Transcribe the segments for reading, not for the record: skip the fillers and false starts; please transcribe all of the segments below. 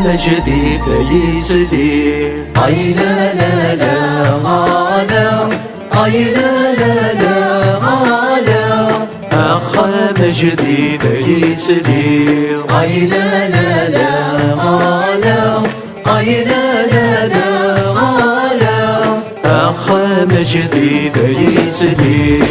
مجدي فيسلي. اي لا لا لا غالا، اي لا لا لا غالا، اخا مجدي فيسلي. اي لا لا لا غالا، اي لا لا لا غالا، اخا مجدي فيسلي.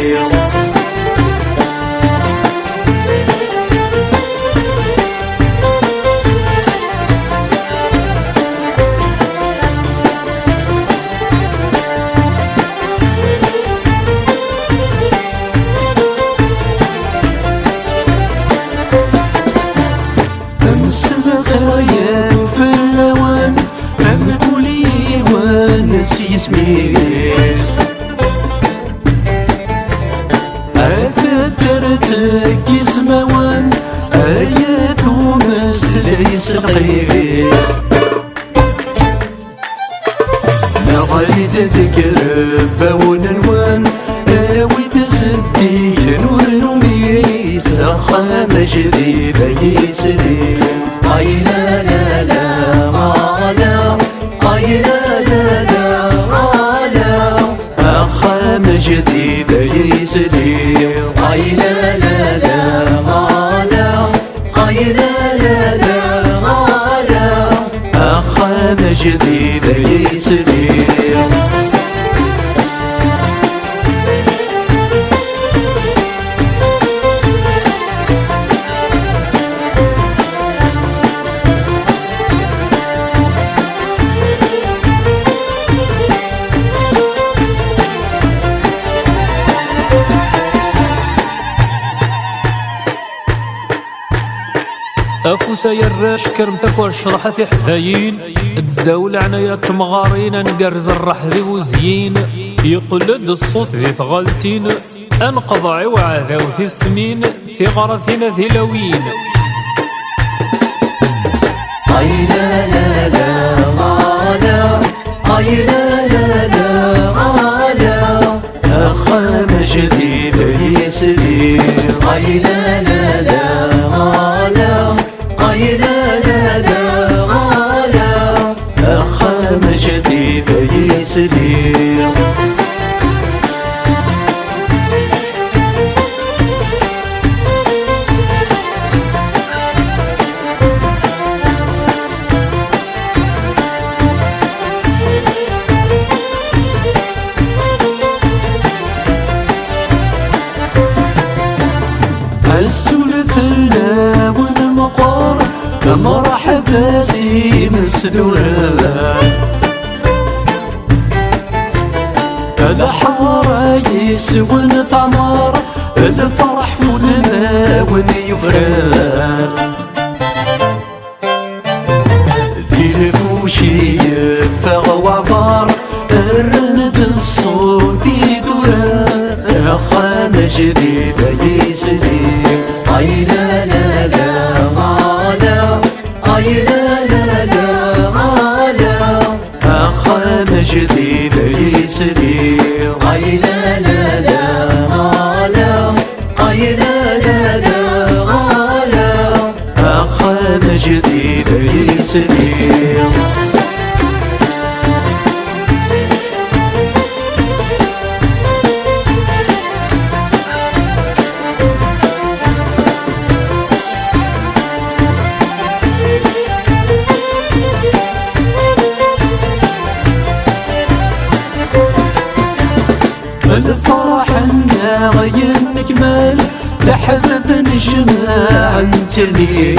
الغرايب في اللوان من كل ونس يسميس، أفدرتك يسموان آيات ومس ليس القيس. نغيد ذكر بون الوان اوي تسدي نور نميس، اخا مجدي فيسلي. اي لا لا لا غالا، اي لا لا لا غالا، اخا مجدي فيسلي. اي لا لا لا غالا، اي لا لا لا غالا، اخا مجدي فيسلي. افو سيراش كرمتك والشرح في حذايين، الدولة عناية مغارين نقرز الرح ذي وزيين، يقلد الصوت ذي ثغالتين، انقضع وعذا وثي السمين في غرثنا ثلاوين. اي لا لا لا غالا، اي لا لا لا غالا، اخا مجدي فيسلي. اي لا لا لا غالا، اي لا لا لا غالا، اخا مجدي فيسلي. السلف اللا والمقار مرحبا سي مسدورا، هذا حرايس ونثمار الفرح فودنا ونيفران. ذي الفوشي فغوابار الرند الصوت يدوران، اخا مجدي فيسلي. اي لا لا لا غالا، اي لا لا لا غالا، اخا مجدي فيسلي. اي لا لا لا غالا، اي لا لا لا غالا، اخا مجدي فيسلي. الفرح الناغي مكمل لحظة نجمع نتلي،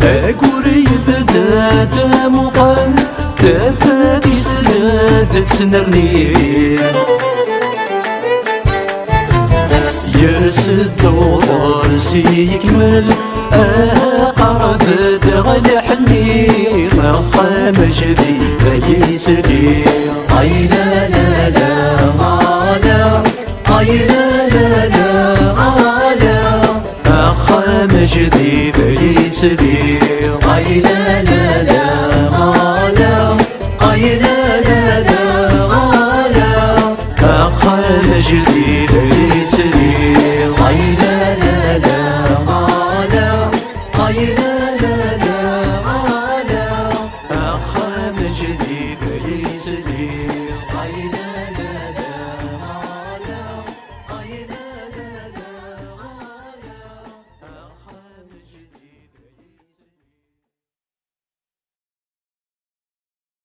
أقوري بدا مقام تفادي سناد تنرني. يرسد وطار سيكمل قرب دغل حني، اخا مجدي فيسلي. اي لا لا لا غالا، اي لا لا لا غالا، اخا مجدي فيسلي.